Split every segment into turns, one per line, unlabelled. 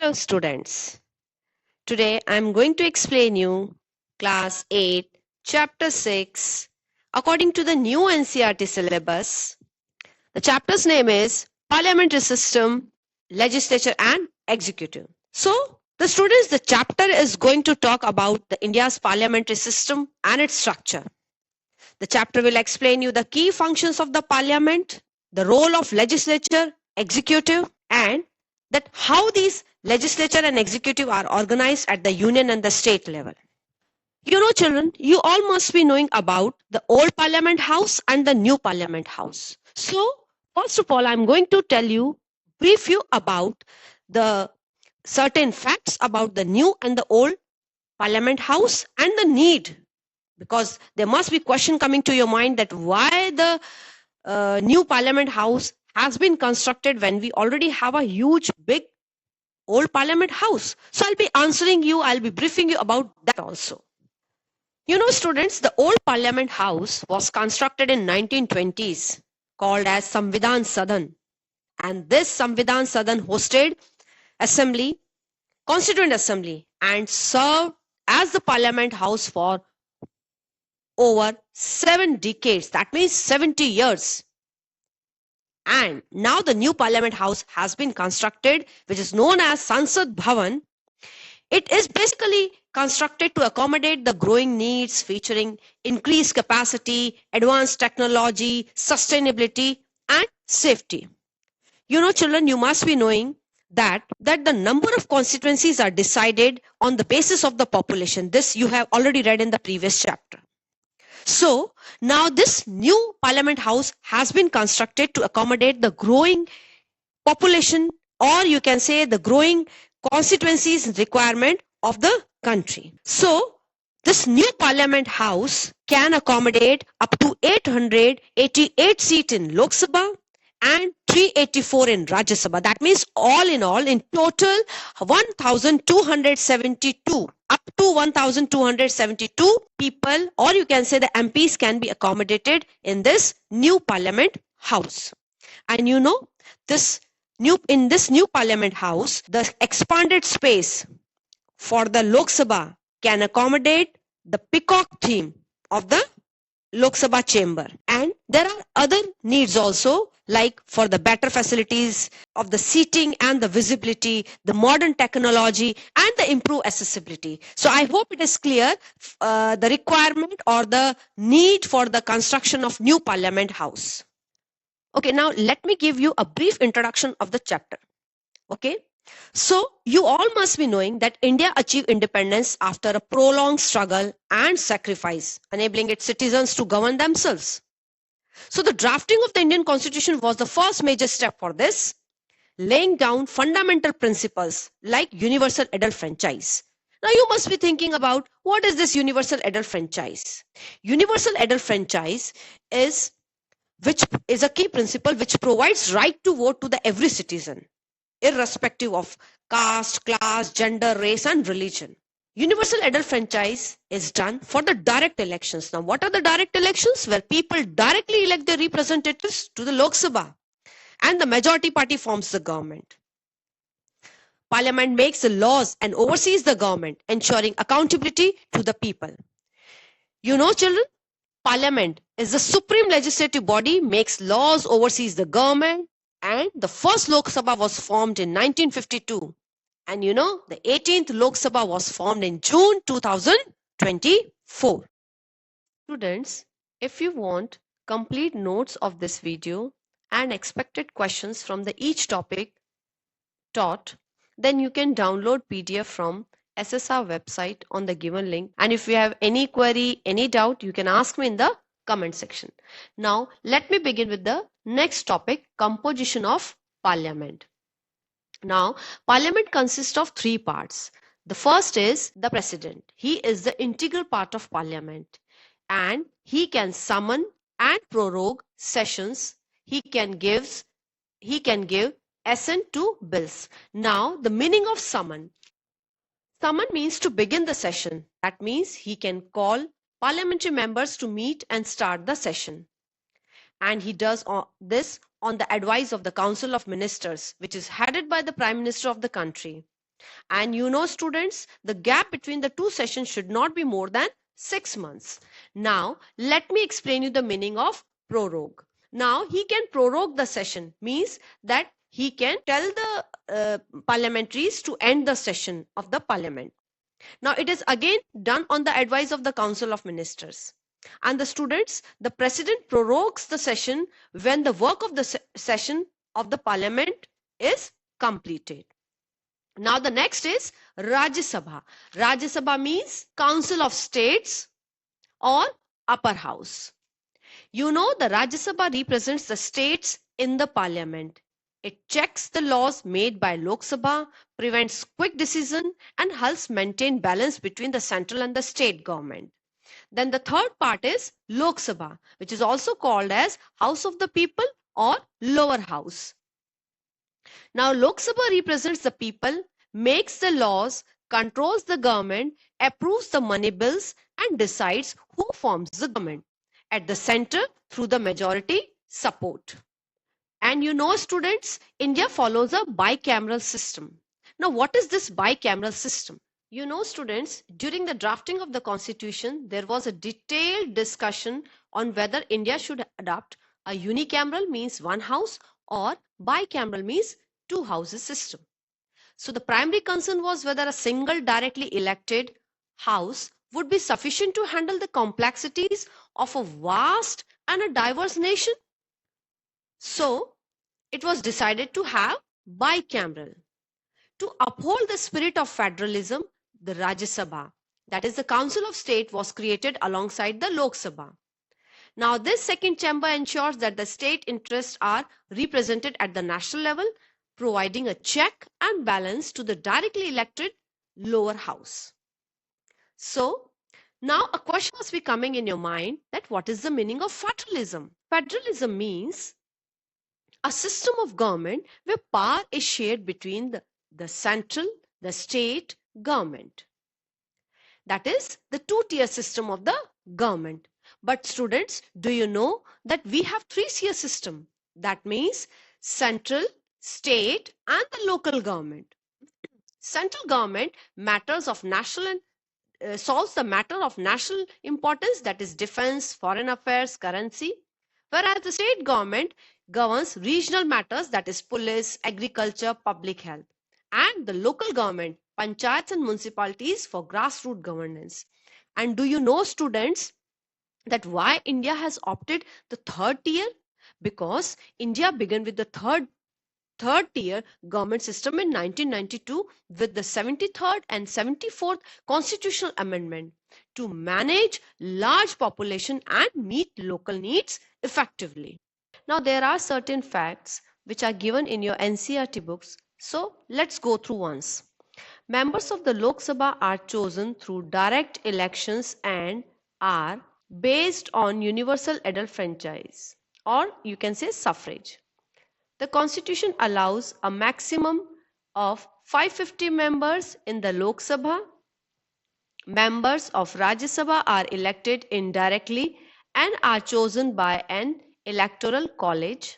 Hello students. Today I am going to explain you class 8 chapter 6 according to the new NCERT syllabus. The chapter's name is Parliamentary System, Legislature and Executive. So the students, the chapter is going to talk about the India's parliamentary system and its structure. The chapter will explain you the key functions of the parliament, the role of legislature, executive, and that how these legislature and executive are organized at the union and the state level. You know, children, you all must be knowing about the old Parliament House and the new Parliament House. So, first of all, I'm going to brief you about the certain facts about the new and the old Parliament House and the need, because there must be question coming to your mind that why the new Parliament House has been constructed when we already have a huge, big, old Parliament House. So I'll be answering you, I'll be briefing you about that also. You know, students, the old Parliament House was constructed in 1920s, called as Samvidhan Sadan. And this Samvidhan Sadan hosted assembly, constituent assembly, and served as the Parliament House for over 7 decades. That means 70 years. And now the new Parliament House has been constructed, which is known as Sansad Bhavan. It is basically constructed to accommodate the growing needs featuring increased capacity, advanced technology, sustainability, and safety. You know, children, you must be knowing that the number of constituencies are decided on the basis of the population. This you have already read in the previous chapter. So now this new Parliament House has been constructed to accommodate the growing population, or you can say the growing constituencies requirement of the country. So this new Parliament House can accommodate up to 888 seats in Lok Sabha and 384 in Rajya Sabha. That means all, in total 1,272, up to 1,272 people, or you can say the MPs can be accommodated in this new Parliament House. And you know, in this new Parliament House, the expanded space for the Lok Sabha can accommodate the peacock theme of the Lok Sabha chamber. And there are other needs also, like for the better facilities of the seating and the visibility, the modern technology, and the improved accessibility. So I hope it is clear the requirement or the need for the construction of new Parliament House. Okay, now let me give you a brief introduction of the chapter. Okay, so you all must be knowing that India achieved independence after a prolonged struggle and sacrifice, enabling its citizens to govern themselves. So the drafting of the Indian Constitution was the first major step for this, laying down fundamental principles like universal adult franchise. Now you must be thinking about, what is this universal adult franchise? Universal adult franchise is a key principle which provides right to vote to the every citizen, irrespective of caste, class, gender, race, and religion. Universal adult franchise is done for the direct elections. Now, what are the direct elections? Where people directly elect their representatives to the Lok Sabha and the majority party forms the government. Parliament makes the laws and oversees the government, ensuring accountability to the people. You know, children, Parliament is the supreme legislative body, makes laws, oversees the government, and the first Lok Sabha was formed in 1952. And you know, the 18th Lok Sabha was formed in June 2024. Students, if you want complete notes of this video and expected questions from each topic taught, then you can download PDF from SSR website on the given link. And if you have any query, any doubt, you can ask me in the comment section. Now, let me begin with the next topic, composition of Parliament. Now, Parliament consists of 3 parts. The first is the President. He is the integral part of Parliament, and he can summon and prorogue sessions. He can give assent to bills. Now, the meaning of summon. Summon means to begin the session. That means he can call parliamentary members to meet and start the session. And he does this on the advice of the Council of Ministers, which is headed by the Prime Minister of the country. And you know, students, the gap between the two sessions should not be more than 6 months. Now, let me explain you the meaning of prorogue. Now, he can prorogue the session, means that he can tell the parliamentaries to end the session of the parliament. Now, it is again done on the advice of the Council of Ministers. And the students, the president prorogues the session when the work of the session of the parliament is completed. Now the next is Rajya Sabha. Rajya Sabha means Council of States or upper house. You know, the Rajya Sabha represents the states in the parliament. It checks the laws made by Lok Sabha, prevents quick decision and helps maintain balance between the central and the state government. Then the third part is Lok Sabha, which is also called as House of the People or lower house. Now, Lok Sabha represents the people, makes the laws, controls the government, approves the money bills, and decides who forms the government. At the center, through the majority support. And you know, students, India follows a bicameral system. Now, what is this bicameral system? You know, students, during the drafting of the constitution, there was a detailed discussion on whether India should adopt a unicameral, means one house, or bicameral, means two houses system. So the primary concern was whether a single directly elected house would be sufficient to handle the complexities of a vast and a diverse nation. So it was decided to have bicameral. To uphold the spirit of federalism, the Rajya Sabha, that is the Council of State, was created alongside the Lok Sabha. Now this second chamber ensures that the state interests are represented at the national level, providing a check and balance to the directly elected lower house. So now a question must be coming in your mind that what is the meaning of federalism? Federalism means a system of government where power is shared between the central, the state government. That is the two-tier system of the government. But students, do you know that we have three-tier system? That means central, state and the local government. Central government matters of national and solves the matter of national importance, that is defense, foreign affairs, currency, whereas the state government governs regional matters, that is police, agriculture, public health, and the local government, panchayats and municipalities, for grassroots governance. And do you know, students, that why India has opted the third tier? Because India began with the third tier government system in 1992 with the 73rd and 74th constitutional amendment to manage large population and meet local needs effectively. Now there are certain facts which are given in your NCERT books, so let's go through once. Members of the Lok Sabha are chosen through direct elections and are based on universal adult franchise, or you can say suffrage. The constitution allows a maximum of 550 members in the Lok Sabha. Members of Rajya Sabha are elected indirectly and are chosen by an electoral college.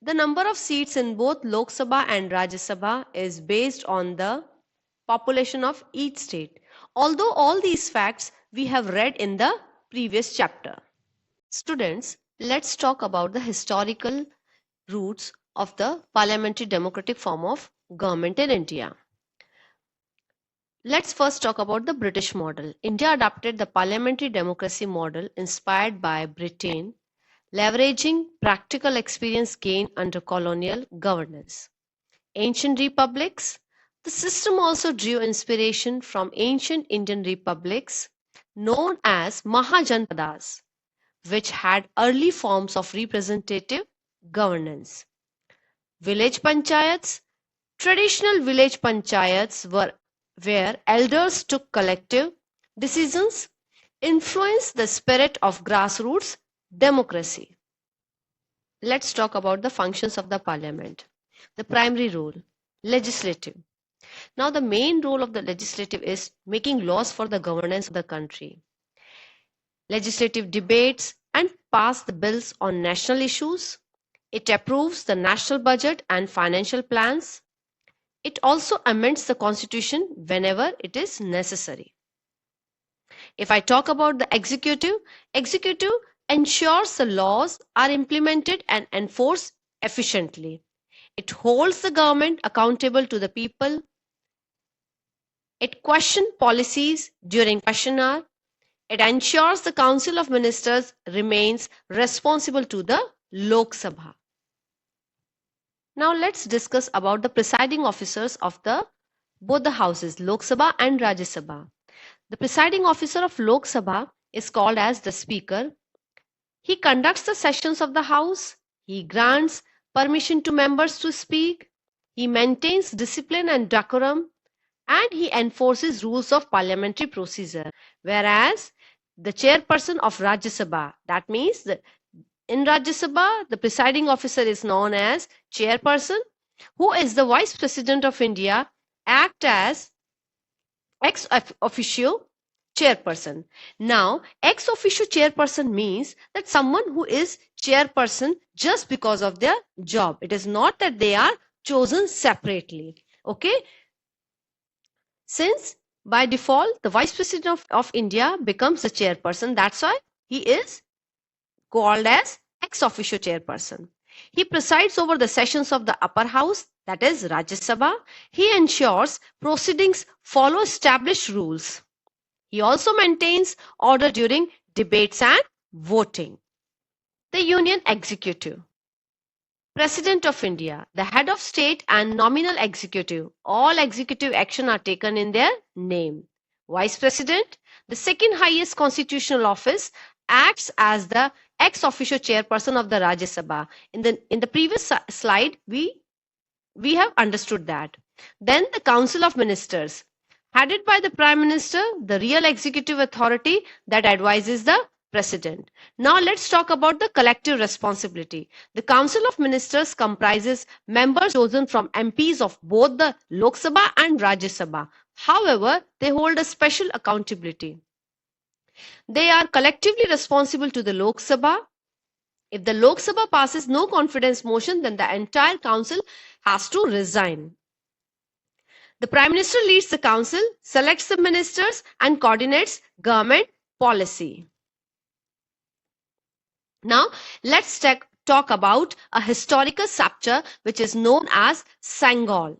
The number of seats in both Lok Sabha and Rajya Sabha is based on the population of each state. Although all these facts we have read in the previous chapter. Students, let's talk about the historical roots of the parliamentary democratic form of government in India. Let's first talk about the British model. India adopted the parliamentary democracy model inspired by Britain, leveraging practical experience gained under colonial governance. Ancient republics. The system also drew inspiration from ancient Indian republics known as Mahajanpadas, which had early forms of representative governance. Village panchayats. Traditional village panchayats were where elders took collective decisions, influenced the spirit of grassroots democracy. Let's talk about the functions of the parliament. The primary role, legislative. Now the main role of the legislative is making laws for the governance of the country. Legislative debates and pass the bills on national issues. It approves the national budget and financial plans. It also amends the constitution whenever it is necessary. If I talk about the executive ensures the laws are implemented and enforced efficiently. It holds the government accountable to the people. It questions policies during question hour. It ensures the Council of Ministers remains responsible to the Lok Sabha. Now let's discuss about the presiding officers of both the houses, Lok Sabha and Rajya Sabha. The presiding officer of Lok Sabha is called as the Speaker. He conducts the sessions of the House. He grants permission to members to speak. He maintains discipline and decorum. And he enforces rules of parliamentary procedure. Whereas the chairperson of Rajya Sabha, that means that in Rajya Sabha, the presiding officer is known as chairperson, who is the vice president of India, act as ex officio chairperson. Now, ex officio chairperson means that someone who is chairperson just because of their job. It is not that they are chosen separately. Okay. Since by default, the Vice President of India becomes the chairperson, that's why he is called as ex officio chairperson. He presides over the sessions of the upper house, that is Rajya Sabha. He ensures proceedings follow established rules. He also maintains order during debates and voting. The Union Executive. President of India, the head of state and nominal executive. All executive action are taken in their name. Vice President, the second highest constitutional office, acts as the ex officio chairperson of the Rajya Sabha. In the previous slide, we have understood that. Then the Council of Ministers, headed by the Prime Minister, the real executive authority that advises the President. Now let's talk about the collective responsibility. The Council of Ministers comprises members chosen from MPs of both the Lok Sabha and Rajya Sabha. However, they hold a special accountability. They are collectively responsible to the Lok Sabha. If the Lok Sabha passes no confidence motion, then the entire council has to resign. The Prime Minister leads the council, selects the ministers, and coordinates government policy. Now, let's talk about a historical sceptre which is known as Sengol.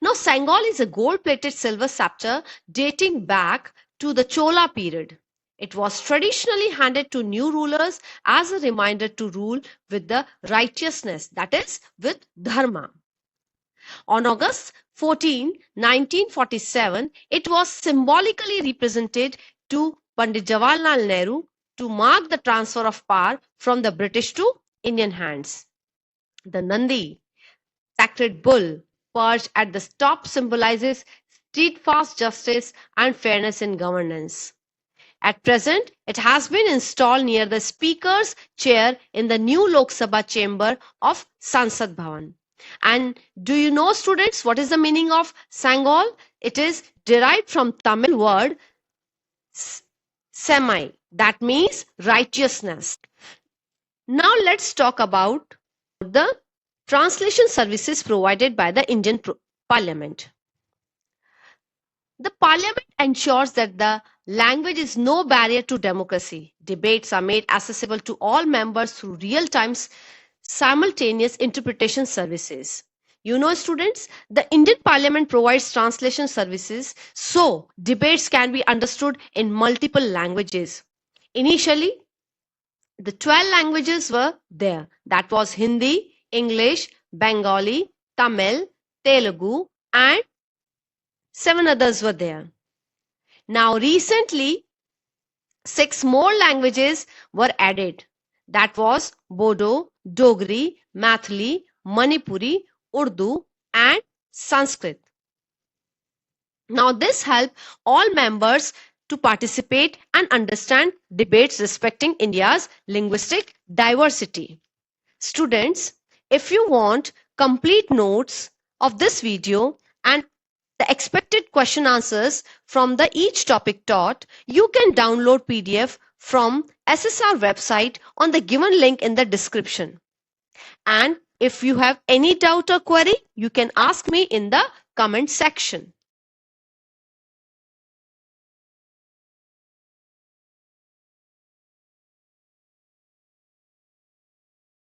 Now, Sengol is a gold-plated silver sceptre dating back to the Chola period. It was traditionally handed to new rulers as a reminder to rule with the righteousness, that is, with dharma. On August 14, 1947, it was symbolically represented to Pandit Jawaharlal Nehru to mark the transfer of power from the British to Indian hands. The Nandi, sacred bull, perched at the top symbolizes steadfast justice and fairness in governance. At present, it has been installed near the Speaker's chair in the new Lok Sabha chamber of Sansad Bhavan. And do you know, students, what is the meaning of Sengol? It is derived from Tamil word semi, that means righteousness. Now let's talk about the translation services provided by the Indian Parliament. The Parliament ensures that the language is no barrier to democracy. Debates are made accessible to all members through real-time simultaneous interpretation services. You know, students, the Indian Parliament provides translation services so debates can be understood in multiple languages. Initially, the 12 languages were there. That was Hindi, English, Bengali, Tamil, Telugu, and 7 others were there. Now, recently, 6 more languages were added. That was Bodo, Dogri, Mathili, Manipuri, Urdu, and Sanskrit. Now, this helped all members to participate and understand debates respecting India's linguistic diversity. Students, if you want complete notes of this video and the expected question answers from each topic taught, you can download PDF from SSR website on the given link in the description. And If you have any doubt or query, you can ask me in the comment section.